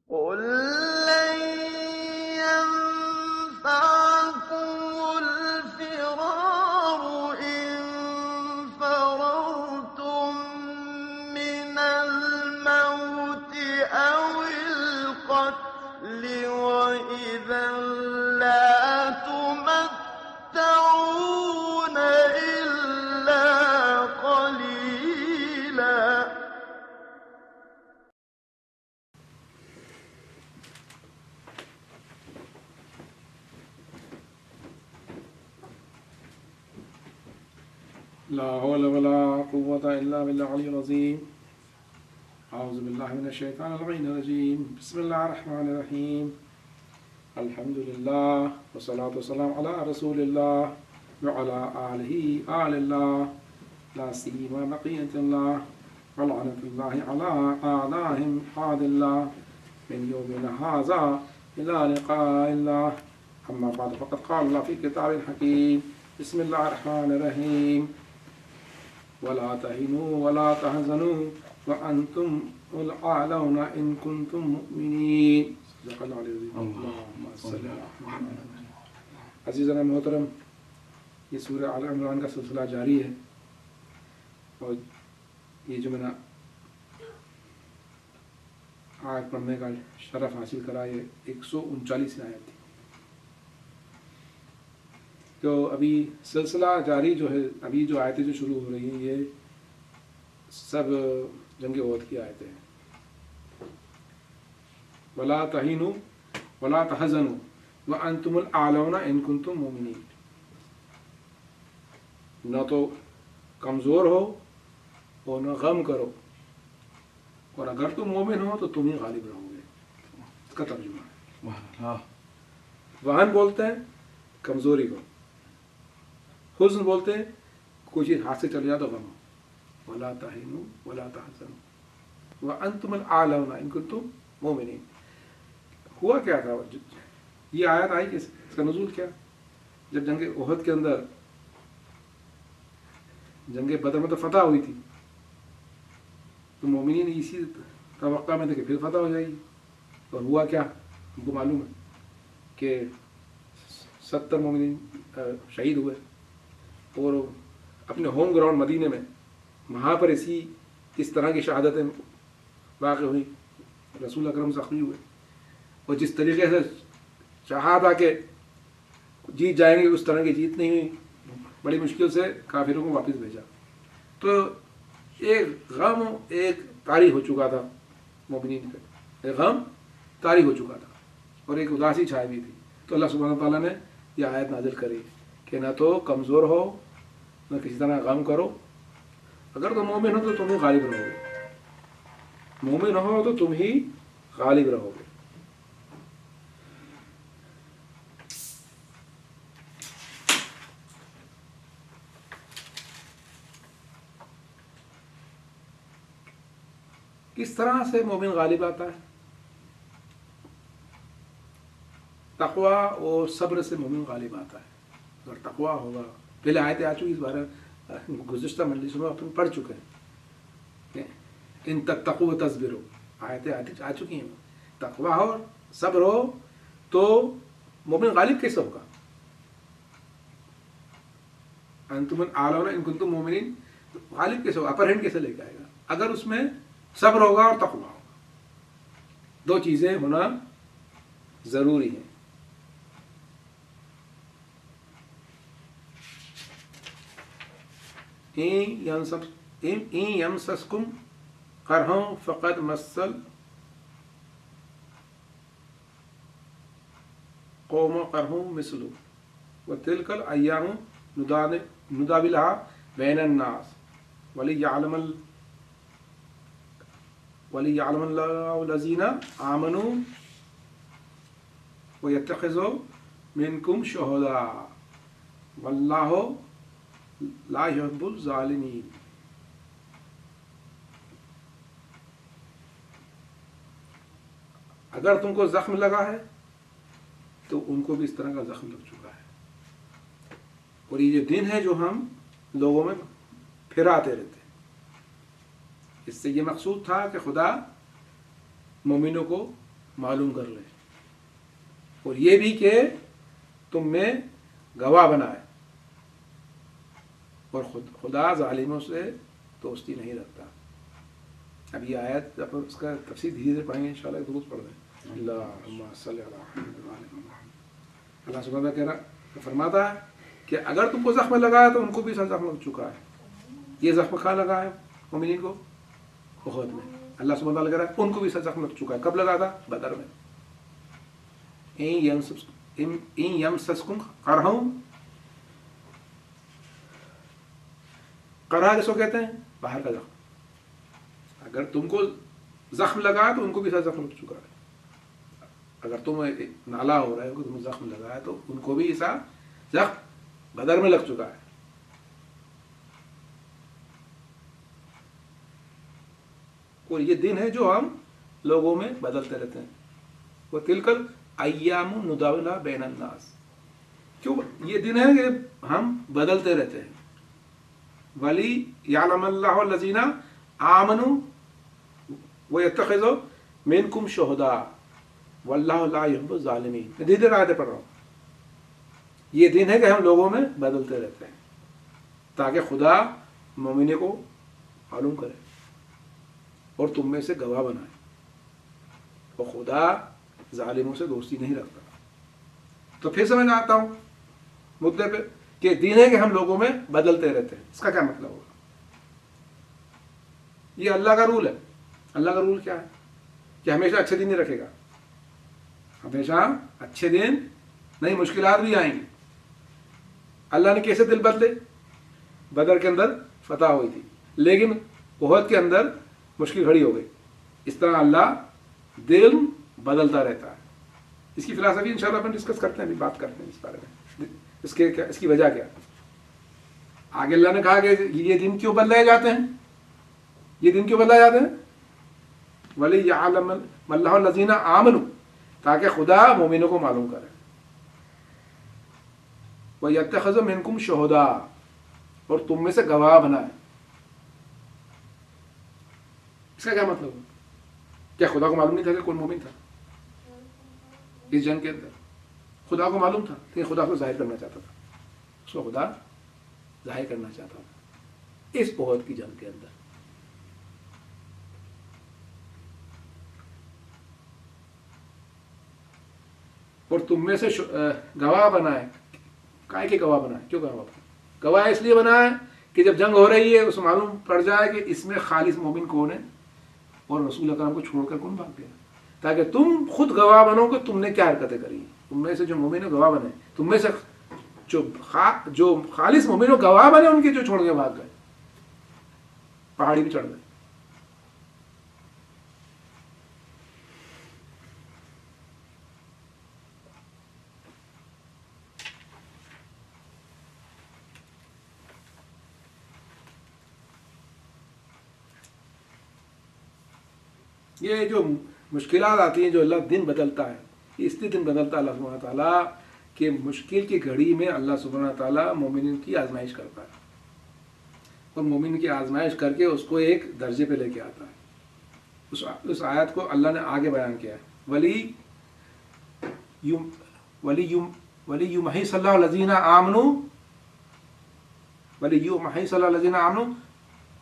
قل لن ينفعكم الفرار إن فررتم من الموت أو القتل وإذا لا تمتعون إلا قليلا. لا حول ولا قوة إلا بالله العلي العظيم. أعوذ بالله من الشيطان اللعين الرجيم. بسم الله الرحمن الرحيم. الحمد لله والصلاة والسلام على رسول الله وعلى آل الله لا سيما بقية الله ولعنة الله على أعدائهم عاد الله من يومنا هذا إلى لقاء الله. أما بعد فقد قال الله في كتاب الحكيم. بسم الله الرحمن الرحيم. ولا تهنوا ولا تحزنوا وأنتم الأعلون إن كنتم مؤمنين. صدق الله العظيم. اللهم صل على محمد. عزیزان محترم، یہ سورہ آل عمران کا سلسلہ جاری ہے اور یہ جو میں نے آیت پڑھنے کا شرف حاصل کرا یہ 139 آیت تھی. تو ابھی سلسلہ جاری جو ہے، ابھی جو آیتیں جو شروع ہو رہی ہیں یہ سب جنگ احد کی آیتیں ہیں. ولا تہینوا ولا تحزنوا وانتم الاعلون ان کنتم مؤمنین. نہ تو کمزور ہو اور نہ غم کرو، اور اگر تم مومن ہو تو تم ہی غالب رہو گے. اس کا ترجمہ ہے. وہن بولتے ہیں کمزوری کو، حزن بولتے ہیں کوئی چیز ہاتھ سے چل جائے تو غم ہو. ولا تہینوا ولا تحزنوا وانتم الاعلون ان کنتم مؤمنین. ہوا کیا تھا؟ یہ آیت آئی کہ اس کا نزول کیا؟ جب جنگ احد کے اندر جنگ بدر میں تو فتح ہوئی تھی تو مومنین اسی توقع میں تھے کہ پھر فتح ہو جائے گی. اور ہوا کیا ہم کو معلوم ہے کہ 70 مومنین شہید ہوئے اور اپنے ہوم گراؤنڈ مدینے میں وہاں پر اس طرح کی شہادتیں واقع ہوئی. رسول اکرم زخمی ہوئے اور جس طریقے سے چاہا تھا کہ جیت جائیں گے اس طرح کی جیت نہیں ہوئی. بڑی مشکل سے کافروں کو واپس بھیجا. تو ایک غم ایک طاری ہو چکا تھا مومنین کا، ایک غم طاری ہو چکا تھا اور ایک اداسی چھائی بھی تھی. تو اللہ سبحانہ تعالیٰ نے یہ آیت نازل کری کہ نہ تو کمزور ہو نہ کسی طرح غم کرو. اگر تم مومن ہو تو تم ہی غالب رہو گے. مومن ہو تو تم ہی غالب رہو گے. کس طرح سے مومن غالب آتا ہے؟ تقوی اور صبر سے مومن غالب آتا ہے. اگر تقوی ہوگا، پہلے آیتیں آ چکی اس بارے گزشتہ مجلسوں میں اپن پڑھ چکے ہیں. ان تتقوا وتصبروا آیتیں آ چکی ہیں. تقوی ہو صبر ہو تو مومن غالب کیسے ہوگا؟ انتم الاعلون ان کنتم مؤمنین. غالب کیسے ہوگا؟ اپر ہینڈ کیسے لے کے آئے گا؟ اگر اس میں صبر ہوگا اور تقوی ہوگا. دو چیزیں ہونا ضروری ہیں. ان یمسسکم قرح فقد مسل قوم قرح مثلو وتلک الایام نداولها بین الناس وليعلم الله الذين آمنوا ويتخذ منكم شهداء والله لا يحب الظالمين. اگر تم کو زخم لگا ہے تو ان کو بھی اس طرح کا زخم لگ چکا ہے. اور یہ جو دن ہے جو ہم لوگوں میں پھراتے رہتے ہیں، اس سے یہ مقصود تھا کہ خدا مومنوں کو معلوم کر لے، اور یہ بھی کہ تم میں گواہ بنائے، اور خدا ظالموں سے دوستی نہیں رکھتا. اب یہ آیت اب اس کا تفصیل دھیرے دھیرے پڑھیں گے انشاءاللہ. درود پڑھ دیں. اللہم صلی علی محمد و آل محمد. اللہ سبحانہ کہہ رہا فرماتا ہے کہ اگر تم کو زخم لگا ہے تو ان کو بھی زخم لگ چکا ہے. یہ زخم کہاں لگا ہے مومنین کو؟ احد میں. اللہ سبحانہ تعالیٰ کہہ رہا ہے ان کو بھی زخم لگ چکا ہے. کب لگا تھا؟ بدر میں. ان یمسسکم قرح، قرح کس کو کہتے ہیں؟ باہر کا زخم. اگر تم کو زخم لگا ہے تو ان کو بھی زخم لگ چکا ہے. اگر تم نالا ہو رہا ہے تم زخم لگا ہے تو ان کو بھی ایسا زخم بدر میں لگ چکا ہے. اور یہ دن ہے جو ہم لوگوں میں بدلتے رہتے ہیں. وہ تلکل ایام نداولها بین الناس. کیوں یہ دن ہے کہ ہم بدلتے رہتے ہیں. ولی یعلم اللہ الذین آمنوا ویتخذ منکم شہداء واللہ لا یحب الظالمین. میں دھیرے دھیرے آیتیں پڑھ رہا ہوں. یہ دن ہے کہ ہم لوگوں میں بدلتے رہتے ہیں تاکہ خدا مومنوں کو معلوم کرے اور تم میں سے گواہ بنائے، اور خدا ظالموں سے دوستی نہیں رکھتا. تو پھر سمجھ آتا ہوں مدعے پہ کہ دین ہے کہ ہم لوگوں میں بدلتے رہتے ہیں. اس کا کیا مطلب ہوگا؟ یہ اللہ کا رول ہے. اللہ کا رول کیا ہے؟ کہ ہمیشہ اچھے دن نہیں رکھے گا. ہمیشہ اچھے دن نہیں، مشکلات بھی آئیں گی. اللہ نے کیسے دل بدلے؟ بدر کے اندر فتح ہوئی تھی لیکن احد کے اندر مشکل کھڑی ہو گئی. اس طرح اللہ دل بدلتا رہتا ہے. اس کی فلسفی انشاءاللہ اپن ڈسکس کرتے ہیں، ابھی بات کرتے ہیں اس بارے میں. اس کی وجہ کیا؟ آگے اللہ نے کہا کہ یہ دن کیوں بدلائے جاتے ہیں؟ یہ دن کیوں بدلائے جاتے ہیں؟ وَلِيَعْلَمَ اللَّهُ الَّذِينَ آمَنُوا، تاکہ خدا مومنوں کو معلوم کرے. وَيَتَّخِذَ مِنْكُمْ شُهَدَاءَ، اور تم میں سے گواہ بنائے. اس کا کیا مطلب ہے؟ کیا خدا کو معلوم نہیں تھا کہ کون مومن تھا اس جنگ کے اندر؟ خدا کو معلوم تھا لیکن خدا کو ظاہر کرنا چاہتا تھا. اس کو خدا ظاہر کرنا چاہتا تھا اس احد کی جنگ کے اندر. اور تم میں سے گواہ بنائے. کائے کے گواہ بنائے؟ کیوں گواہ بنائے؟ گواہ اس لیے بنائے کہ جب جنگ ہو رہی ہے اس معلوم پڑ جائے کہ اس میں خالص مومن کون ہے اور رسول اکرم کو چھوڑ کر کون بھاگ گیا، تاکہ تم خود گواہ بنو کہ تم نے کیا حرکتیں کری. تم میں سے جو مومن ہے گواہ بنے. تم میں سے جو خالص مومن ہو گواہ بنے ان کے جو چھوڑ کے بھاگ گئے، پہاڑی پہ چڑھ گئے. یہ جو مشکلات آتی ہیں، جو اللہ دن بدلتا ہے، اس لیے دن بدلتا ہے اللہ سبحانہ تعالیٰ کہ مشکل کی گھڑی میں اللہ سبحانہ تعالیٰ مومنین کی آزمائش کرتا ہے، اور مومن کی آزمائش کر کے اس کو ایک درجے پہ لے کے آتا ہے. اس آیت کو اللہ نے آگے بیان کیا ہے. وَلِيُمَحِصَ اللَّهُ الَّذِينَ آمَنُوا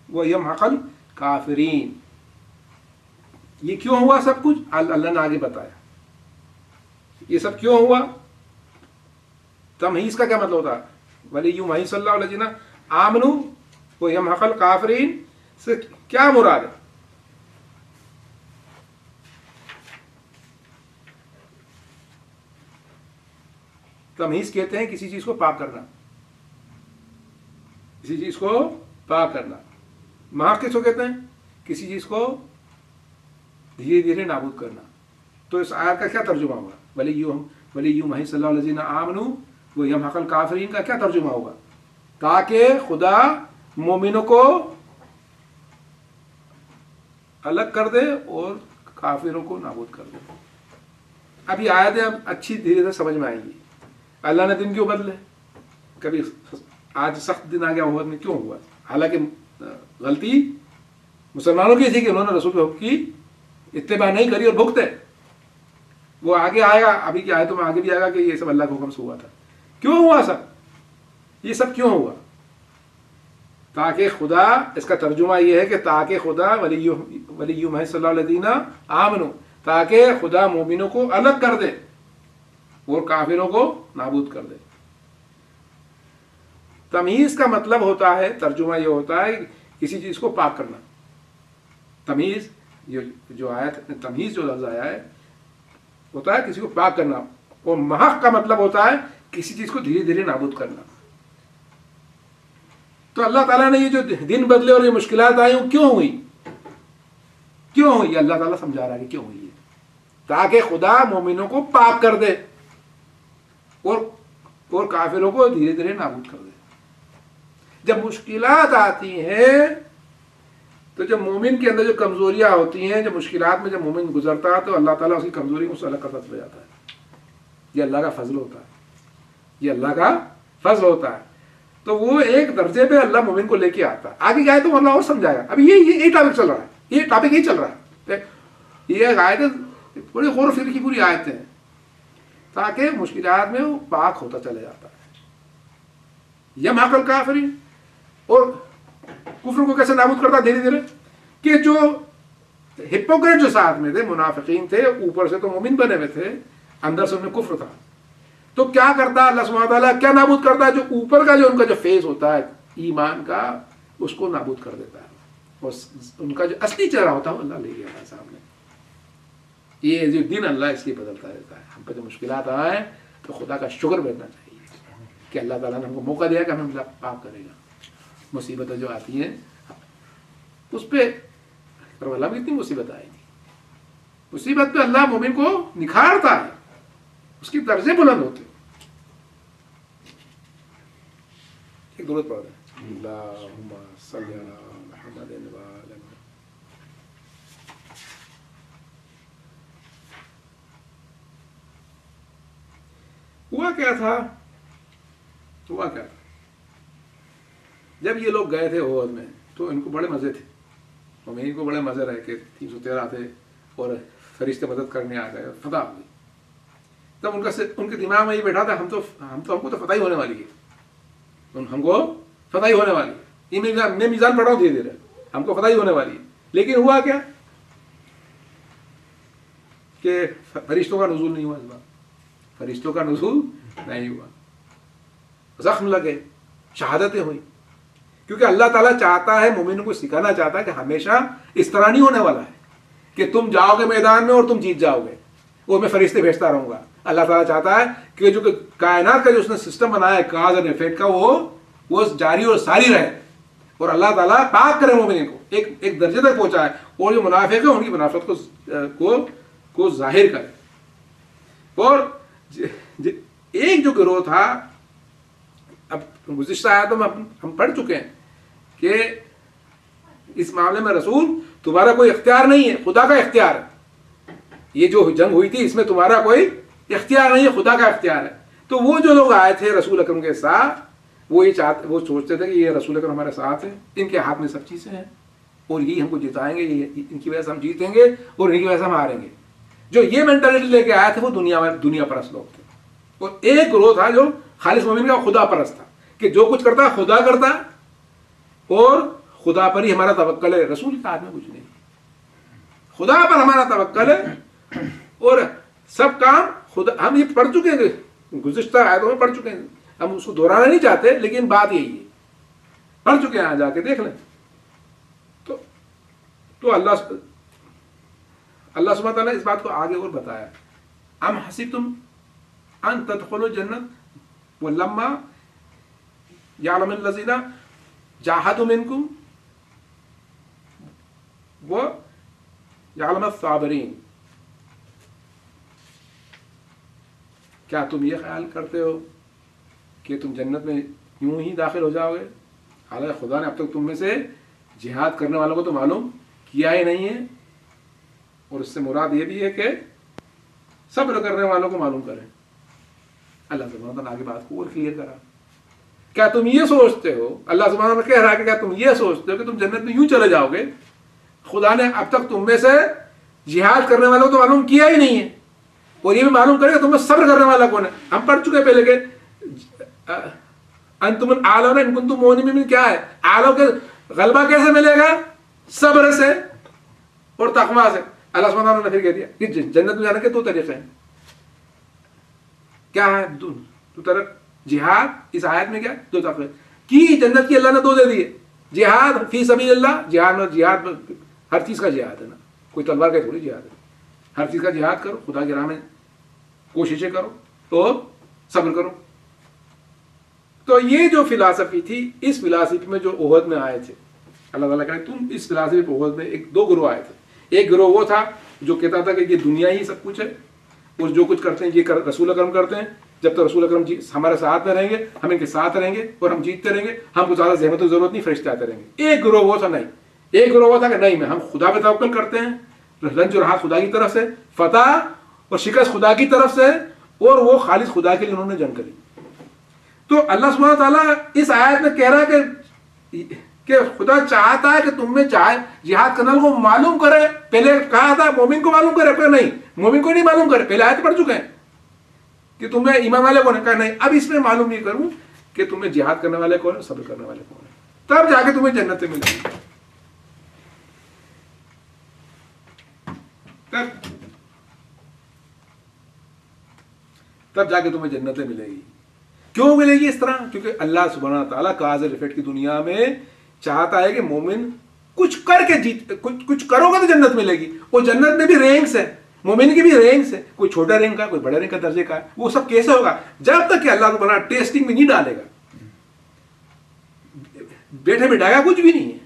وَيَمْحَقَ الْكَافِرِينَ. یہ کیوں ہوا سب کچھ؟ اللہ نے آگے بتایا. یہ سب کیوں ہوا؟ تمحیص کا کیا مطلب ہوتا ہے؟ وَلِيُمَحِصَ اللَّهُ الَّذِينَ آمَنُوا وَيَمْحَقَ الْكَافِرِينَ سے کیا مراد ہے؟ تمحیص کہتے ہیں کسی چیز کو پاک کرنا، کسی چیز کو پاک کرنا. محق کس کو کہتے ہیں؟ کسی چیز کو دھیرے دھیرے نابود کرنا. تو اس آیت کا کیا ترجمہ ہوگا؟ وَلِيُمَحِصَ اللَّهُ الَّذِينَ آمَنُوا وَيَمْحَقَ الْكَافِرِينَ کا کیا ترجمہ ہوگا؟ تاکہ خدا مومنوں کو الگ کر دے اور کافروں کو نابود کر دے. اب یہ آیتیں اب اچھی دھیرے دھیرے سمجھ میں آئیں گی. اللہ نے دن کیوں بدلے؟ کبھی آج سخت دن آ گیا احد میں کیوں ہوا؟ حالانکہ غلطی مسلمانوں کی تھی کہ انہوں نے رسول کے حکم کی اتباع نہیں کری اور بھگتے. وہ آگے آئے گا، ابھی کی آیتوں میں آگے بھی آئے گا کہ یہ سب اللہ کے حکم سے ہوا تھا. کیوں ہوا سب؟ یہ سب کیوں ہوا؟ تاکہ خدا، اس کا ترجمہ یہ ہے کہ تاکہ خدا ولیہم صلی اللہ الذین آمنوا، تاکہ خدا مومنوں کو الگ کر دے اور کافروں کو نابود کر دے. تمیز کا مطلب ہوتا ہے، ترجمہ یہ ہوتا ہے کسی چیز کو پاک کرنا. تمیز، جو آیت تمیز جو لفظ آیا ہے ہوتا ہے کسی کو پاک کرنا، اور محق کا مطلب ہوتا ہے کسی چیز کو دھیرے دھیرے نابود کرنا. تو اللہ تعالیٰ نے یہ جو دن بدلے اور یہ مشکلات آئی وہ کیوں ہوئی؟ کیوں ہوئی؟ اللہ تعالیٰ سمجھا رہا ہے کہ کیوں ہوئی ہے. تاکہ خدا مومنوں کو پاک کر دے اور کافروں کو دھیرے دھیرے نابود کر دے. جب مشکلات آتی ہیں تو جب مومن کے اندر جو کمزوریاں ہوتی ہیں، جب مشکلات میں جب مومن گزرتا ہے تو اللہ تعالیٰ اس کی کمزوری کو الگ کرتا چلا جاتا ہے. یہ اللہ کا فضل ہوتا ہے، یہ اللہ کا فضل ہوتا ہے. تو وہ ایک درجے پہ اللہ مومن کو لے کے آتا ہے. آگے جائے تو اللہ اور سمجھائے گا. ابھی یہ ٹاپک چل رہا ہے، یہ ٹاپک یہی چل رہا ہے. یہ آیتیں بڑی غور و فکر کی پوری آیتیں ہیں، تاکہ مشکلات میں وہ پاک ہوتا چلا جاتا ہے. یمحق الکافرین، اور کفر کو کیسے نابود کرتا دھیرے دھیرے، کہ جو ہپوکریٹ جو ساتھ میں تھے، منافقین تھے، اوپر سے تو مومن بنے ہوئے تھے، اندر سے ان میں کفر تھا. تو کیا کرتا ہے اللہ سبحانہ تعالیٰ؟ کیا نابود کرتا ہے؟ جو اوپر کا جو ان کا جو فیز ہوتا ہے ایمان کا، اس کو نابود کر دیتا ہے، اور ان کا جو اصلی چہرہ ہوتا ہے وہ اللہ لے گیا ہے سامنے. یہ جو دن اللہ اس لیے بدلتا رہتا ہے. ہم پہ جو مشکلات آئے تو خدا کا شکر کرنا چاہیے کہ اللہ تعالیٰ نے ہم کو موقع دیا کہ ہمیں پاک کرے گا. مصیبتیں جو آتی ہیں اس پہ کربلا میں اتنی مصیبت آئی تھی، مصیبت پہ اللہ مومن کو نکھارتا ہے، اس کی درجے بلند ہوتے. ایک درود پڑھ دیں، اللہم صلی علی محمد و آل محمد. ہوا کیا تھا؟ جب یہ لوگ گئے تھے احد میں تو ان کو بڑے مزے تھے، مومنین کو بڑے مزے رہے کہ 313 تھے اور فرشتے مدد کرنے آ گئے، فتح ہو گئی. تب ان کے دماغ میں یہ بیٹھا تھا ہم کو تو فتح ہی ہونے والی ہے، ہم کو فتح ہی ہونے والی ہے. میں میزان پڑھ رہا ہوں دھیرے دھیرے، ہم کو فتح ہی ہونے والی ہے. لیکن ہوا کیا کہ فرشتوں کا نزول نہیں ہوا. اس بار فرشتوں کا نزول نہیں ہوا، زخم لگے، شہادتیں ہوئی. کیونکہ اللہ تعالیٰ چاہتا ہے، مومنوں کو سکھانا چاہتا ہے کہ ہمیشہ اس طرح نہیں ہونے والا ہے کہ تم جاؤ گے میدان میں اور تم جیت جاؤ گے، وہ میں فرشتے بھیجتا رہوں گا. اللہ تعالیٰ چاہتا ہے کہ جو کائنات کا جو اس نے سسٹم بنایا ہے کاز اور افیکٹ کا، وہ جاری اور ساری رہے، اور اللہ تعالیٰ پاک کرے مومنین کو، ایک درجے تک پہنچائے، اور جو منافق ہے ان کی منافقت کو ظاہر کرے. اور ایک جو گروہ تھا، اب گزشتہ آیاتوں میں ہم پڑھ چکے ہیں کہ اس معاملے میں رسول تمہارا کوئی اختیار نہیں ہے، خدا کا اختیار ہے. یہ جو جنگ ہوئی تھی اس میں تمہارا کوئی اختیار نہیں ہے، خدا کا اختیار ہے. تو وہ جو لوگ آئے تھے رسول اکرم کے ساتھ، وہ سوچتے تھے کہ یہ رسول اکرم ہمارے ساتھ ہیں، ان کے ہاتھ میں سب چیزیں ہیں اور یہی ہم کو جتائیں گے، ان کی وجہ سے ہم جیتیں گے اور ان کی وجہ سے ہم ہاریں گے. جو یہ مینٹلٹی لے کے آئے تھے وہ دنیا پرست لوگ تھے. اور ایک گروہ تھا جو خالص مومن کا خدا پرست تھا، کہ جو کچھ کرتا خدا کرتا اور خدا پر ہی ہمارا توکل ہے، رسول کے ہاتھ میں کچھ نہیں، خدا پر ہمارا توکل ہے اور سب کام خدا. ہم یہ پڑھ چکے ہیں، گزشتہ آیتوں میں پڑھ چکے ہیں، ہم اس کو دہرانا نہیں چاہتے، لیکن بات یہی ہے، پڑھ چکے ہیں، جا کے دیکھ لیں. تو اللہ سبحانہ تعالیٰ نے اس بات کو آگے اور بتایا. ام حسبتم ان تدخلوا الجنة ولما يعلم الذين جاهدوا منكم ويعلم الصابرين. کیا تم یہ خیال کرتے ہو کہ تم جنت میں یوں ہی داخل ہو جاؤ گے، حالانکہ خدا نے اب تک تم میں سے جہاد کرنے والوں کو تو معلوم کیا ہی نہیں ہے، اور اس سے مراد یہ بھی ہے کہ صبر کرنے والوں کو معلوم کریں. اللہ سبحانہ تعالیٰ آگے بات کو اور کلیئر کرا. کیا تم یہ سوچتے ہو، اللہ سبحانہ تعالیٰ کہہ رہا ہے کہ کیا تم یہ سوچتے ہو کہ تم جنت میں یوں چلے جاؤ گے، خدا نے اب تک تم میں سے جہاد کرنے والوں کو تو معلوم کیا ہی نہیں ہے، اور یہ بھی معلوم کرے کہ تم میں صبر کرنے والا کون ہے. ہم پڑھ چکے پہلے کہ انتم الاعلون ان کنتم مؤمنین. کیا ہے اعلیٰ کے غلبہ کیسے ملے گا؟ صبر سے اور تقویٰ سے. اللہ سبحانہ وتعالیٰ نے پھر کہہ دیا کہ جنت میں جانے کے 2 طریقے ہیں. کیا ہے؟ دو طرف جہاد. اس آیت میں کیا 2 طریقے کی جنت کی اللہ نے 2 دے دیے. جہاد فی سبیل اللہ. جہاد میں ہر چیز کا جہاد ہے نا, کوئی تلوار کا تھوڑی جہاد ہے. ہر چیز کا جہاد کرو, خدا کی راہ میں کوششیں کرو اور صبر کرو. تو یہ جو فلاسفی تھی, اس فلاسفی میں جو احد میں آئے تھے, اللہ تعالیٰ کہتے تم اس فلاسفی پہ احد میں 2 گروہ آئے تھے. ایک گروہ وہ تھا جو کہتا تھا کہ یہ دنیا ہی سب کچھ ہے, اور جو کچھ کرتے ہیں یہ رسول اکرم کرتے ہیں. جب تک رسول اکرم ہمارے ساتھ میں رہیں گے, ہم ان کے ساتھ رہیں گے اور ہم جیتتے رہیں گے, ہم کو زیادہ زحمت کی ضرورت نہیں, فرشتے آتے رہیں گے. ایک گروہ وہ تھا نہیں. ایک گروہ وہ تھا کہ نہیں, ہم خدا پہ توکل کرتے ہیں, رنج و راحت خدا کی طرف سے, فتح اور شکست خدا کی طرف سے, اور وہ خالص خدا کے لیے انہوں نے جنگ کری. تو اللہ سبحانہ تعالیٰ اس آیت میں کہہ رہا ہے کہ خدا چاہتا ہے کہ تم میں چاہے جہاد کرنے کو معلوم کرے. پہلے کہا تھا مومن کو معلوم کرے, کوئی نہیں مومن کو نہیں معلوم کرے. پہلے آیت پڑھ چکے ہیں کہ تمہیں ایمان والے کون ہے, کہا نہیں. اب اس میں معلوم نہیں کروں کہ تمہیں جہاد کرنے والے کون ہے, صبر کرنے والے کون ہے, تب جا کے تمہیں جنتیں ملیں گی. تب جا کے تمہیں جنتیں ملے گی. کیوں ملے گی اس طرح؟ کیونکہ اللہ سبحانہ تعالیٰ کاز ریفٹ کی دنیا میں چاہتا ہے کہ مومن کچھ کر کے کچھ کرو گا تو جنت ملے گی. اور جنت میں بھی رینکس ہے, مومن کی بھی رینکس ہے, کوئی چھوٹا رینک کا, کوئی بڑا رینک کا درجے کا ہے. وہ سب کیسے ہوگا؟ جب تک کہ اللہ سبحانہ ٹیسٹنگ میں نہیں ڈالے گا, بیٹھے بٹھائے گا کچھ بھی نہیں ہے.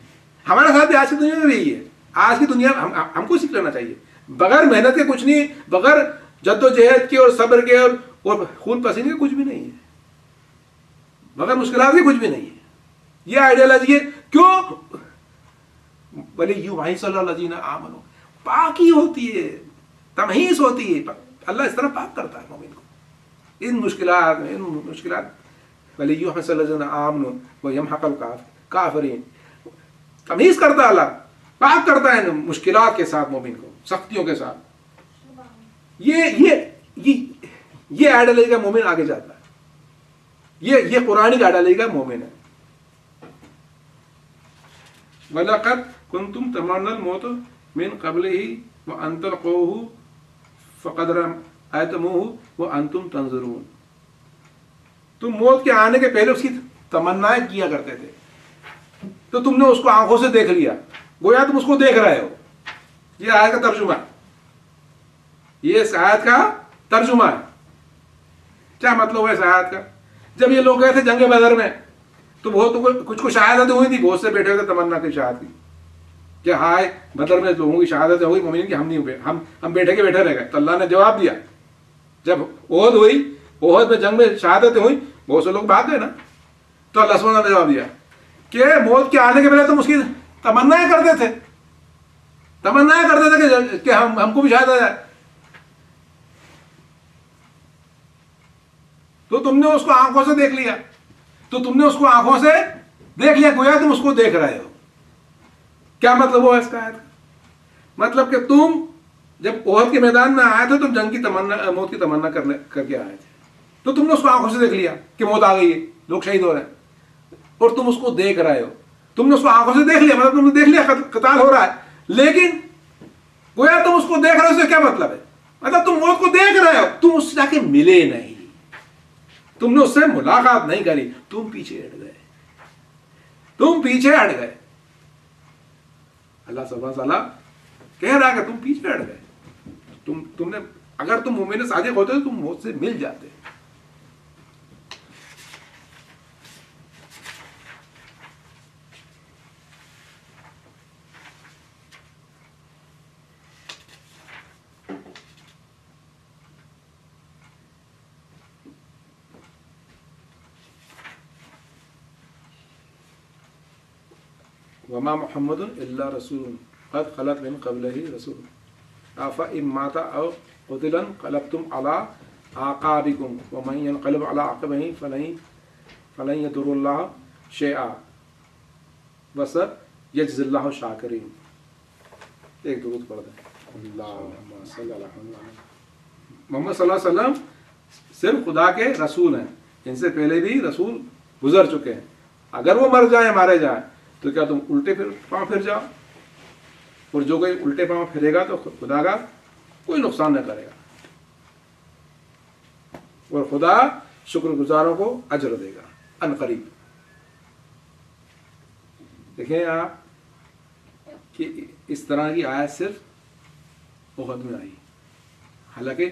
ہمارے ساتھ آج کی دنیا میں بھی یہی ہے. آج کی دنیا میں ہم کو سیکھ لینا چاہیے. بغیر محنت کے کچھ نہیں, بغیر جد و جہد کے اور صبر کے اور خون پسینے کے کچھ بھی نہیں ہے, بغیر مشکلات کے کچھ بھی نہیں ہے. یہ آئیڈیالوجی ہے. کیوں؟ بھلے یوں بھائی صلی اللہ علیہ وسلم آمنو, پاکی ہوتی ہے, تمہیز ہوتی ہے. اللہ اس طرح پاک کرتا ہے مومن کو ان مشکلات بھلے یوں صلی اللہ علیہ وسلم آمنو ویمحق الکافرین. تمہیز کرتا ہے اللہ, پاک کرتا ہے مشکلات کے ساتھ مومن کو, سختیوں کے ساتھ. یہ آئیڈیالوجی کا مومن آگے جاتا ہے. یہ قرآن کا آئیڈیالوجی کا مومن ہے. وَلَقَدْ كُنْتُمْ تَمَنَّوْنَ الْمَوْتَ مِنْ قَبْلِهِ وَأَنْ تَلْقَوْهُ فَقَدْ رَأَيْتُمُوهُ وَأَنْتُمْ تَنْظُرُونَ. تم موت کے آنے کے پہلے اس کی تمنائیں کیا کرتے تھے, تو تم نے اس کو آنکھوں سے دیکھ لیا, گویا تم اس کو دیکھ رہے ہو. یہ آیت کا ترجمہ ہے, یہ اس آیت کا ترجمہ ہے. کیا مطلب ہے اس آیت کا؟ جب یہ لوگ گئے تھے جنگ بدر میں تو بہت کچھ کو شہادت ہوئی تھی, بہت سے بیٹھے ہوئے تمنا کی شہادت کی کہ ہائے بدر میں لوگوں کی شہادت ہوئی, مومنین کی ہم نہیں ہوئے, ہم بیٹھے کے بیٹھے رہ گئے. تو اللہ نے جواب دیا, جب احد ہوئی, احد میں جنگ میں شہادتیں ہوئی, بہت سے لوگ بھاگ گئے نا. تو اللہ سبحانہ نے جواب دیا کہ موت کے آنے کے پہلے تم اس کی تمنائیں کرتے تھے, کہ ہم کو بھی شہادت آ جائے. تو تم نے اس کو آنکھوں سے دیکھ لیا, گویا تم اس کو دیکھ رہے ہو. کیا مطلب ہوا اس کا آیت؟ مطلب کہ تم جب احد کے میدان میں آئے تھے تم جنگ کی تمنا, موت کی تمنا کر کے آئے تھے, تو تم نے اس کو آنکھوں سے دیکھ لیا کہ موت آ گئی ہے, لوگ شہید ہو رہے ہیں, اور تم اس کو دیکھ رہے ہو. تم نے اس کو آنکھوں سے دیکھ لیا, مطلب تم نے دیکھ لیا قتال ہو رہا ہے, لیکن گویا تم اس کو دیکھ رہے ہو. اس سے کیا مطلب ہے؟ مطلب تم موت کو دیکھ رہے ہو, تم اس سے جا کے ملے نہیں, تم نے اس سے ملاقات نہیں کری, تم پیچھے ہٹ گئے. اللہ سبحانہ تعالیٰ کہہ رہا ہے کہ تم پیچھے ہٹ گئے. تم نے, اگر تم مومن صادق ہوتے تو تم موت سے مل جاتے. وما محمد الا رسول قد خلت من قبله رسول افإن مات او قتل انقلبتم على اعقابكم ومن ينقلب على عقبيه فلن يضر الله شيئا وسيجزي الله الشاكرين. ایک درود پڑھ دیں. اللهم صل على محمد. محمد صلی اللہ علیہ وسلم صرف خدا کے رسول ہیں، ان سے پہلے بھی رسول گزر چکے ہیں. اگر وہ مر جائیں مارے جائیں تو کیا تم الٹے پاؤں پھر جاؤ؟ اور جو کوئی الٹے پاؤں پھرے گا تو خدا کا کوئی نقصان نہ کرے گا، اور خدا شکر گزاروں کو اجر دے گا ان قریب. دیکھیں آپ کہ اس طرح کی آیت صرف احد میں آئی، حالانکہ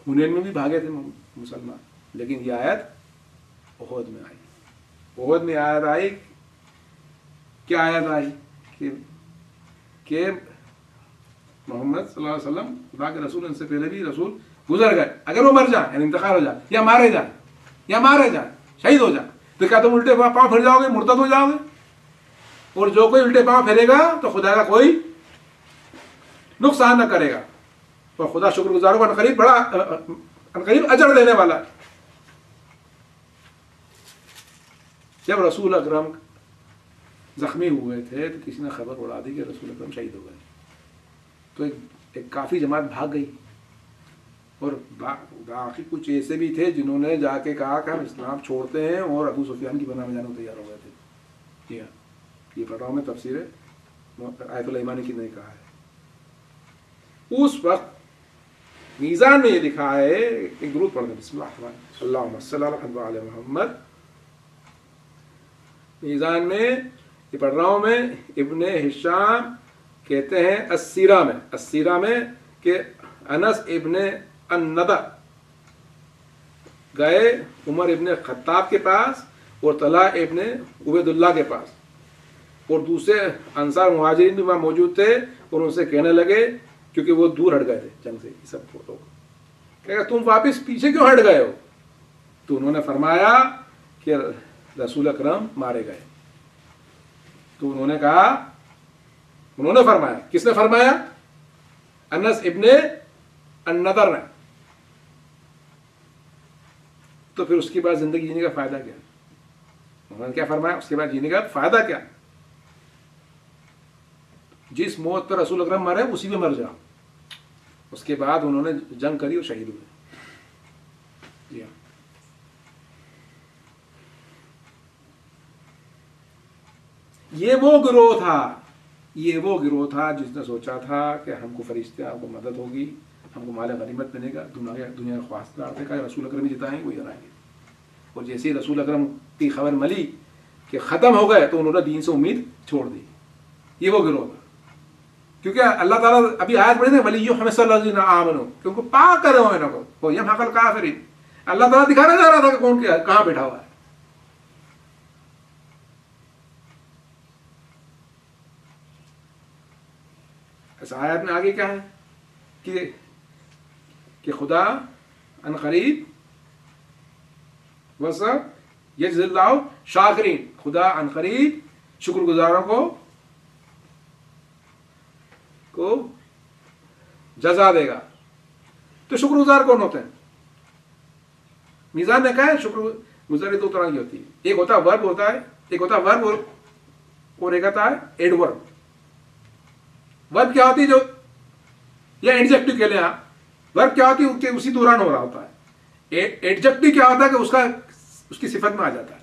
حنین میں بھی بھاگے تھے مسلمان، لیکن یہ آیت احد میں آئی. احد میں آیت آئی، کیا آیت آئی کہ محمد صلی اللہ علیہ وسلم خدا کے رسول، ان سے پہلے بھی رسول گزر گئے، اگر وہ مر جائیں یعنی انتقال ہو جائے یا مارے جائیں شہید ہو جائیں تو کیا تم الٹے پاؤں پھر جاؤ گے، مرتد ہو جاؤ گے؟ اور جو کوئی الٹے پاؤں پھیرے گا تو خدا کا کوئی نقصان نہ کرے گا، اور خدا شکر گزاروں کو عنقریب اجر دینے والا ہے. جب رسول اکرم زخمی ہوئے تھے تو کسی نے خبر اڑا دی کہ رسول اکرم شہید ہو گئے، تو ایک کافی جماعت بھاگ گئی، اور باقی کچھ ایسے بھی تھے جنہوں نے جا کے کہا کہ ہم اسلام چھوڑتے ہیں، اور ابو سفیان کی پناہ میں جانے کو تیار ہو گئے تھے. یہ پڑھ رہا ہوں میں تفسیر آیت الایمانی کی نے کہا ہے. اس وقت میزان میں یہ لکھا ہے، ایک درود پڑھ دیں، بسم اللہ الرحمن الرحیم، اللہم صلی اللہ علیہ محمد. میزان میں یہ پڑھ رہا ہوں میں، ابن ہشام کہتے ہیں السیرہ میں کہ انس ابن النضر گئے عمر ابن خطاب کے پاس اور طلحہ ابن عبید اللہ کے پاس، اور دوسرے انصار مہاجرین بھی وہاں موجود تھے، اور ان سے کہنے لگے کیونکہ وہ دور ہٹ گئے تھے جنگ سے، یہ سب لوگ کہ تم واپس پیچھے کیوں ہٹ گئے ہو؟ تو انہوں نے فرمایا کہ رسول اکرم مارے گئے. تو انہوں نے فرمایا، کس نے فرمایا؟ انس ابن النضر نے. تو پھر اس کے بعد زندگی جینے کا فائدہ کیا؟ انہوں نے کیا فرمایا؟ اس کے بعد جینے کا فائدہ کیا؟ جس موت پر رسول اکرم مرے اسی میں مر جاؤ. اس کے بعد انہوں نے جنگ کری اور شہید ہوئے. جی ہاں، یہ وہ گروہ تھا جس نے سوچا تھا کہ ہم کو فرشتے، ہم کو مدد ہوگی، ہم کو مال غنیمت ملے گا، دنیا کے خواستگار تھے کہ رسول اکرم ہی جتائیں گے، وہی ہرائیں گے. اور جیسے ہی رسول اکرم کی خبر ملی کہ ختم ہو گئے تو انہوں نے دین سے امید چھوڑ دی. یہ وہ گروہ تھا، کیونکہ اللہ تعالیٰ ابھی آیت پڑھی نا وَلِيُّحْمِ صَلَّى الَّذِينَ آمَنُوا، کہ ان کو پاک کرے مومنوں کو، وَيَمْحَقَ الْكَافِرِينَ. اللہ تعالیٰ دکھانا چاہ رہا تھا کہ کون کہاں بیٹھا ہوا ہے. اس آیت میں آگے کیا ہے کہ خدا ان قریب یجزی اللہ شاکرین، خدا ان قریب شکر گزاروں کو جزا دے گا. تو شکر گزار کون ہوتے ہیں؟ میزان نے کہا ہے شکر گزاری دو طرح کی ہوتی ہے، ایک ہوتا ہے ورب ہوتا ہے، ایک ہوتا ہے ورب اور ایک ہوتا ہے ایڈورب. ورب کیا ہوتی ہے جو یا ایڈجیکٹو کہہ لیں آپ، ورب کیا ہوتی ہے کہ اسی دوران ہو رہا ہوتا ہے. ایڈجیکٹو کیا ہوتا ہے کہ اس کی صفت میں آ جاتا ہے،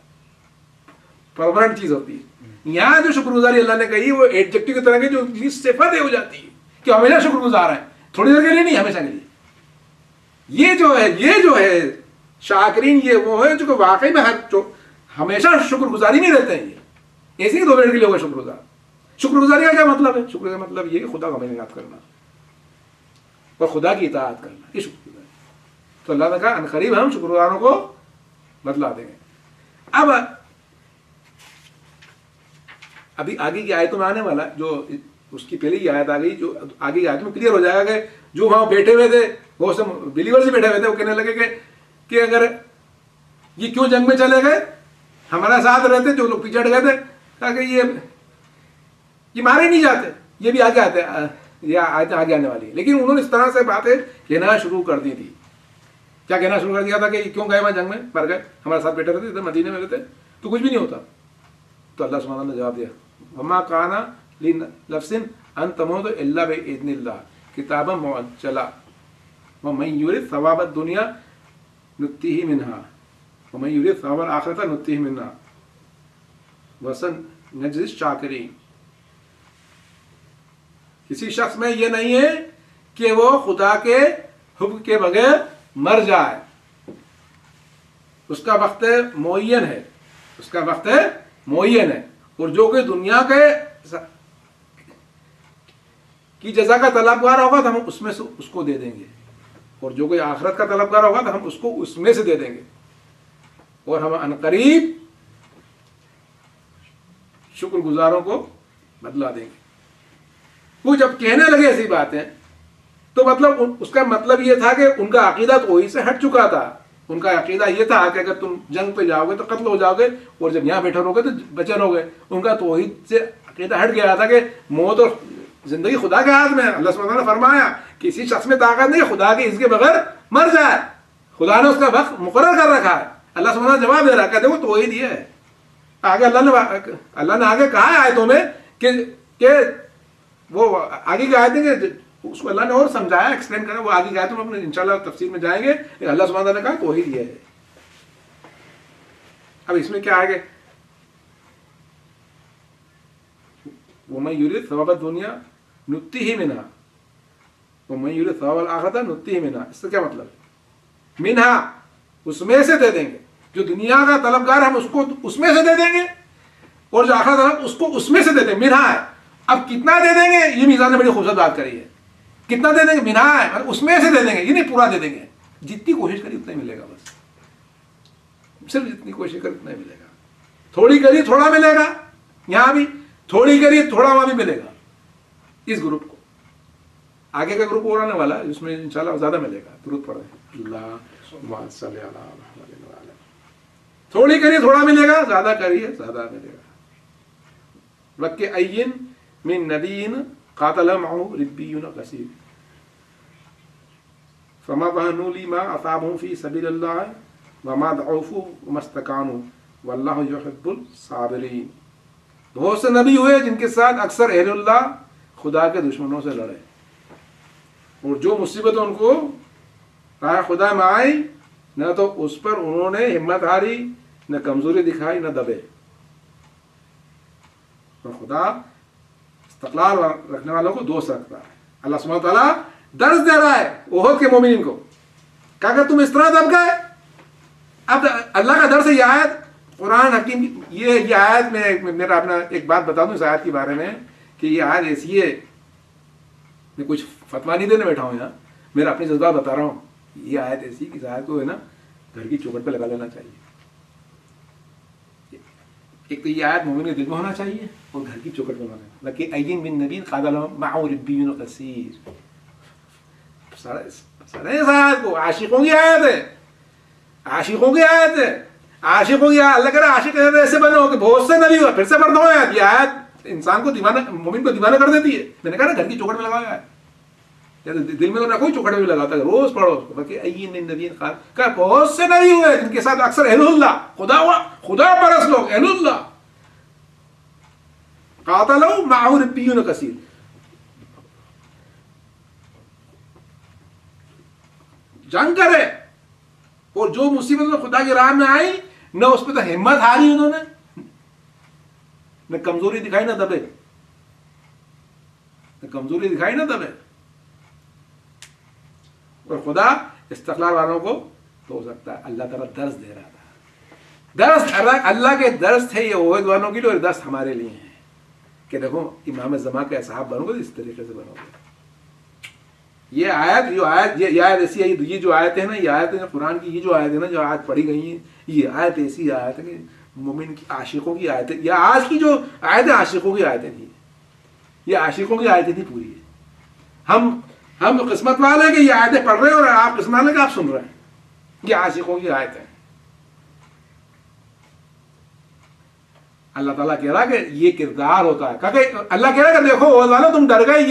پرماننٹ چیز ہوتی ہے. یہاں جو شکر گزاری اللہ نے کہی وہ ایڈجیکٹو کی طرح کی جو صفت ہے ہو جاتی ہے کہ ہمیشہ شکر گزار ہے، تھوڑی دیر کے لیے نہیں، ہمیشہ کے لیے. یہ جو ہے شاکرین، یہ وہ ہے جو کہ واقعی میں ہمیشہ شکر گزاری میں رہتے ہیں. یہ ایسے ہی 2 منٹ کے لیے ہوگا شکر گزار. شکر گزاری کا کیا مطلب ہے؟ شکر کا مطلب یہ کہ خدا کو ہمیں یاد کرنا اور خدا کی اطاعت کرنا، یہ شکر گزاری. تو اللہ نے کہا ان قریب ہم شکر گزاروں کو بتلا دیں گے. اب ابھی آگے کی آیتوں میں آنے والا جو اس کی پہلے ہی آیت آ گئی، جو آگے کی آیت میں کلیئر ہو جائے گا کہ جو وہاں بیٹھے ہوئے تھے وہ سب بلیورز ہی بیٹھے ہوئے تھے، وہ کہنے لگے کہ اگر یہ کیوں جنگ میں چلے گئے، ہمارے ساتھ رہتے، جو لوگ پیچھے ہٹ گئے تھے تاکہ یہ مارے نہیں جاتے. یہ بھی آگے آتے ہیں، یہ آیتیں آگے آنے والی ہے. لیکن انہوں نے اس طرح سے باتیں کہنا شروع کر دی تھی. کیا کہنا شروع کر دیا تھا کہ کیوں گئے وہاں جنگ میں، مر گئے، ہمارے ساتھ بیٹھے رہتے، مدینے میں رہتے تو کچھ بھی نہیں ہوتا. تو اللہ سبحانہ نے جواب دیا وما کان لنفس ان تموت الا باذن اللہ کتابا مؤجلا. وَمَن يُرِدْ ثَوَابَ الدُّنْيَا نُؤْتِهِ مِنْهَا وَمَن يُرِدْ ثَوَابَ الْآخِرَةِ نُؤْتِهِ مِنْهَا وَسَنَجْزِي الشَّاكِرِينَ. کسی شخص میں یہ نہیں ہے کہ وہ خدا کے حکم کے بغیر مر جائے. اس کا وقت معین ہے, اس کا وقت معین ہے, اور جو کہ دنیا کے کی جزا کا طلبگار ہوگا تو ہم اس میں سے اس کو دے دیں گے, اور جو کوئی آخرت کا طلبگار ہوگا تو ہم اس کو اس میں سے دے دیں گے, اور ہم عنقریب شکر گزاروں کو بدلا دیں گے. وہ جب کہنے لگے ایسی باتیں تو مطلب اس کا مطلب یہ تھا کہ ان کا عقیدہ توحید سے ہٹ چکا تھا. ان کا عقیدہ یہ تھا کہ اگر تم جنگ پہ جاؤ گے تو قتل ہو جاؤ گے, اور جب یہاں بیٹھے رہو گے تو بچے رہو گے. ان کا توحید سے عقیدہ ہٹ گیا تھا کہ موت اور زندگی خدا کے ہاتھ میں. اللہ سبحانہ نے فرمایا کسی شخص میں طاقت نہیں خدا کے اس کے بغیر مر جائے. خدا نے اس کا وقت مقرر کر رکھا ہے. اللہ سبحانہ جواب دے رہا ہے, کہتے وہ توحید یہ ہے. آگے اللہ نے آگے کہا ہے آیتوں میں کہ وہ آگے کی آیتیں کہ اس کو اللہ نے اور سمجھایا, ایکسپلین کرا. وہ آگے کی آیتوں میں اپنے انشاءاللہ تفسیر میں جائیں گے. اللہ سبحانہ نے کہا توحید یہ ہے. اب اس میں کیا آگے وَمَن يُرِدْ ثَوَابَ الدُّنْيَا نُؤْتِهِ مِنْهَا وَمَن يُرِدْ ثَوَابَ الْآخِرَةِ نُؤْتِهِ مِنْهَا. اس سے کیا مطلب ہے؟ منہا اس میں سے دے دیں گے. جو دنیا کا طلبگار ہم اس کو اس میں سے دے دیں گے, اور جو آخرت طلب اس کو اس میں سے دے دیں گے. منہا ہے. اب کتنا دے دیں گے یہ میزان نے بڑی خوبصورت بات کری ہے. کتنا دے دیں گے؟ منہا ہے, اس میں سے دے دیں گے, یہ نہیں پورا دے دیں گے. جتنی کوشش کری اتنا ہی ملے گا. بس صرف جتنی کوشش کری اتنا ہی ملے گا. تھوڑی کری تھوڑا ملے گا. یہاں بھی تھوڑی کری تھوڑا وہاں بھی ملے گا. اس گروپ کو آگے کا گروپ اور آنے والا ہے جس میں انشاءاللہ زیادہ ملے گا. درود پڑھ رہے اللہ صلی اللہ علیہ وسلم. تھوڑی کری تھوڑا ملے گا, زیادہ کریے زیادہ ملے گا. وَكَ أَيٍّ مِّن نَبِيٍّ قَاتَلَ مَعَهُ رِبِّيُّونَ كَثِيرٌ فَمَا وَهَنُوا لِمَا أَصَابَهُمْ فِي سَبِيلِ اللَّهِ وَمَا ضَعُفُوا وَمَا اسْتَكَانُوا وَاللَّهُ يُحِبُّ الصَّابِرِينَ. بہت سے نبی ہوئے جن کے ساتھ اکثر اہل اللہ خدا کے دشمنوں سے لڑے, اور جو مصیبت ان کو راہ خدا میں آئی نہ تو اس پر انہوں نے ہمت ہاری, نہ کمزوری دکھائی, نہ دبے. اور خدا استقلال رکھنے والوں کو دوست رکھتا ہے. اللہ سبحانہ تعالیٰ درس دے رہا ہے احد کے مومنین کو کہ اگر تم اس طرح دب گئے. اب اللہ کا درس ہے یہ آیت قرآن حکیم. یہ آیت میں میرا اپنا ایک بات بتا دوں اس آیت کے بارے میں کہ یہ آیت ایسی ہے, میں کچھ فتویٰ نہیں دینے بیٹھا ہوں یہاں, میرا اپنے جذبات بتا رہا ہوں. یہ آیت ایسی کہ اس آیت کو ہے نا گھر کی چوکھٹ پہ لگا لینا چاہیے. ایک تو یہ آیت مومن کے دل میں ہونا چاہیے اور گھر کی چوکھٹ پہ ہونا چاہیے. لَكِ أَيٍّ مِّن نَبِيٍّ قَاتَلَ مَعَهُ رِبِّيُّونَ كَثِيرٌ. سارے اس آیت کو عاشقوں کی آیت ہے, عاشقوں کی آیت ہے, عاشقوں کی آیت. اللہ کہہ رہا ہے عاشق ایسے بنو کہ بہت سے نبی ہوئے. پھر سے پڑھتا ہوں آیت. یہ آیت انسان کو دیوانہ, مومن کو دیوانہ کر دیتی ہے. میں نے کہا نا گھر کی چوکھٹ میں لگایا ہے, دل میں تو نہ کوئی چوکھٹ میں لگاتا ہے, روز پڑھو اس کو. کہ أَيٍّ مِّن نَبِيٍّ قَاتَلَ, کہ بہت سے نبی ہوئے جن کے ساتھ اکثر اہل اللہ خدا پرست لوگ اہل اللہ قاتلوا معه ربيون كثير. جنگ کرے, اور جو مصیبت خدا کی راہ میں آئی نہ اس پہ تو ہمت ہاری انہوں نے, نہ کمزوری دکھائی نہ دبے, نہ کمزوری دکھائی نہ دبے. اور خدا استقلال والوں کو تو سکتا ہے. اللہ تعالیٰ درس دے رہا تھا. درس اللہ کے درس تھے یہ عہد والوں کے لیے, اور درس ہمارے لیے ہیں کہ دیکھو امام زمان کے اصحاب بنو گے اس طریقے سے بنو گے. یہ آیت ایسی ہے. یہ جو آیت ہے نا, یہ آیت ہے قرآن کی, یہ جو آیت ہے نا جو آیت پڑھی گئی ہیں, یہ آیت ایسی آیت ہے کہ مومن کی عاشقوں کی آیت ہے. یہ آج کی جو آیت ہے عاشقوں کی آیتیں نہیں, یہ عاشقوں کی آیتیں نہیں پوری ہے. ہم تو قسمت والے ہیں کہ یہ آیتیں پڑھ رہے ہیں اور آپ قسمت والے کہ آپ سن رہے ہیں. یہ عاشقوں کی آیت ہے. اللہ تعالیٰ کہہ رہا کہ یہ کردار ہوتا ہے. کہ اللہ کہہ رہا کہ دیکھو عہد والوں تم ڈر گئے,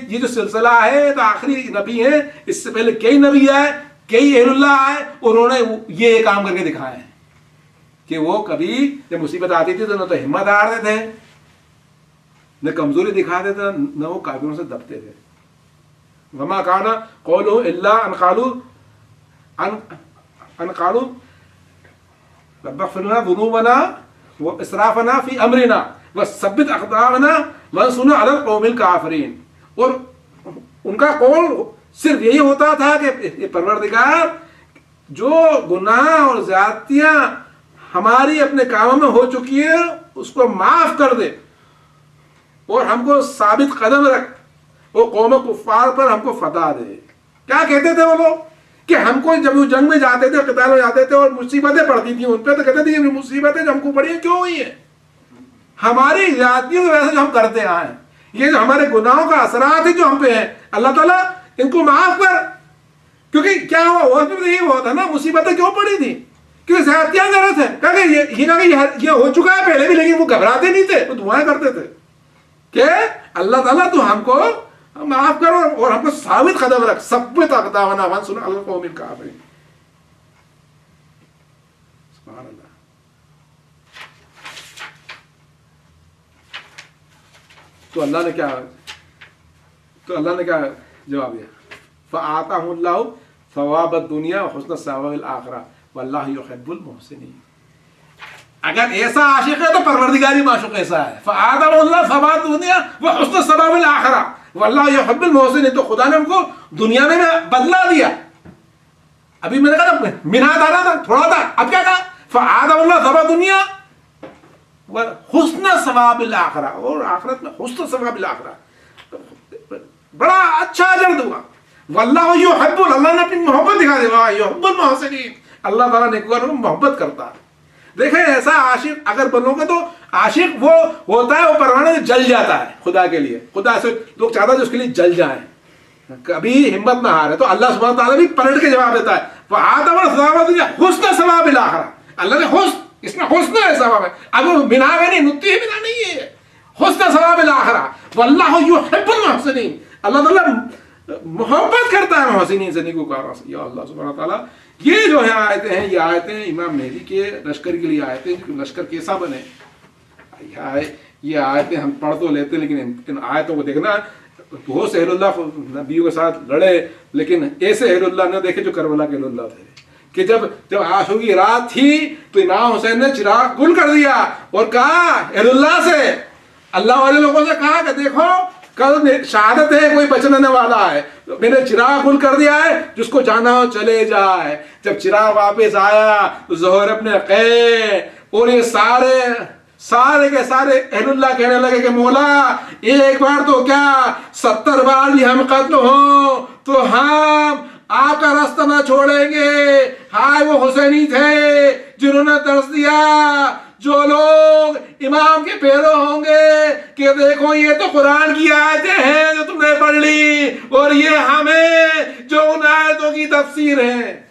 یہ جو سلسلہ ہے تو آخری نبی ہے, اس سے پہلے کئی نبی آئے, کئی اہل اللہ آئے, اور انہوں نے یہ کام کر کے دکھائے ہیں کہ وہ کبھی جب مصیبت آتی تھی تو نہ تو ہمت ہارتے تھے, نہ کمزوری دکھاتے تھے, نہ وہ کافروں سے دبتے تھے. وما كان قولهم الا ان قالوا رب اغفر لنا ذنوبنا واسرافنا في امرنا وثبت اقدامنا وانصرنا على القوم الكافرين. اور ان کا قول صرف یہی ہوتا تھا کہ پروردگار جو گناہ اور زیادتیاں ہماری اپنے کاموں میں ہو چکی ہے اس کو معاف کر دے اور ہم کو ثابت قدم رکھ، وہ قوم کفار پر ہم کو فتح دے. کیا کہتے تھے وہ لوگ کہ ہم کو جب وہ جنگ میں جاتے تھے، قتال میں جاتے تھے اور مصیبتیں پڑتی تھیں ان پہ، تو کہتے تھے یہ مصیبتیں جو ہم کو پڑی ہیں کیوں ہوئی ہیں؟ ہماری زیادتیوں کی وجہ سے جو ہم کرتے آئے ہیں، یہ جو ہمارے گناہوں کا اثرات ہیں جو ہم پہ ہیں، اللہ تعالیٰ ان کو معاف کر. کیونکہ کیا ہوا یہ ہوا تھا نا، مصیبتیں کیوں پڑی تھی؟ کیونکہ زیادتیاں کر رہے تھے. یہ ہو چکا ہے پہلے بھی، لیکن وہ گھبراتے نہیں تھے، وہ دعائیں کرتے تھے کہ اللہ تعالیٰ تو ہم کو معاف کرو اور ہم کو ثابت قدم رکھ. ثبت اقدامنا وانصرنا علی القوم الکافرین. سبحان اللہ. تو اللہ نے کیا جواب دیا؟ فآتاہم اللہ ثواب الدنیا وحسن ثواب الآخرہ واللہ یحب المحسنین. اگر ایسا عاشق ہے تو پروردگاری معشوق ایسا ہے. فآتاہم اللہ ثواب الدنیا وحسن ثواب الآخرہ واللہ یحب المحسنین. تو خدا نے ہم کو دنیا میں بدلا دیا. ابھی میں نے کہا منہا ڈالا تھا، تھوڑا تھا، اب کیا کہا؟ فآتاہم اللہ ثواب الدنیا حسن ثواب الآخرہ، اور آخرت میں حسن ثواب الآخرہ، بڑا اچھا اجر دوں گا. واللہ یحب، اللہ نے اپنی محبت دکھا دی، یحب المحسنین، اللہ تعالیٰ نیکوکاروں کو محبت کرتا ہے. دیکھیں ایسا عاشق اگر بنو گے تو عاشق وہ ہوتا ہے، وہ پرورانے سے جل جاتا ہے خدا کے لیے. خدا سے لوگ چاہتا ہے اس کے لیے جل جائیں، کبھی ہمت نہ ہارے. تو اللہ سبحانہ تعالیٰ بھی پلٹ کے جواب دیتا ہے فآتاہم ثواب الدنیا حسن ثواب الآخرہ. اللہ نے حسن، اس میں حسن ہے ثواب ہے. اب وہ بنا میں نہیں، نقطے بنا نہیں ہے، حسن ثواب الآخرہ واللہ یحب المحسنین. اللہ تعالیٰ محبت کرتا ہے محسنین سے، نیکوکاروں سے. یا اللہ سبحانہ تعالیٰ، یہ جو ہے آیتیں ہیں، یہ آیتیں امام مہدی کے لشکر کے لیے آیتیں ہیں، لشکر کیسا بنے. یہ آیتیں ہم پڑھ تو لیتے ہیں لیکن ان آیتوں کو دیکھنا. وہ اہل اللہ نبیوں کے ساتھ لڑے لیکن ایسے اہل اللہ نہ دیکھے جو کربلا کے اہل اللہ تھے، کہ جب عاشور کی رات تھی تو امام حسین نے چراغ گل کر دیا اور کہا اہل اللہ سے، اللہ والے لوگوں سے کہا کہ دیکھو کل شہادت ہے، کوئی بچنے والا ہے، میں نے چراغ گل کر دیا ہے، جس کو جانا ہو چلے جائے. جب چراغ واپس آیا تو زہر ابن قی اور یہ سارے کے سارے اہل اللہ کہنے لگے کہ مولا ایک بار تو کیا 70 بار بھی ہم قتل ہوں تو ہم آپ کا راستہ نہ چھوڑیں گے. ہائے وہ حسینی تھے جنہوں نے درس دیا جو لوگ امام کے پیرو ہوں گے کہ دیکھو یہ تو قرآن کی آیتیں ہیں جو تم نے پڑھ لی اور یہ ہمیں جو ان آیتوں کی تفسیر ہے.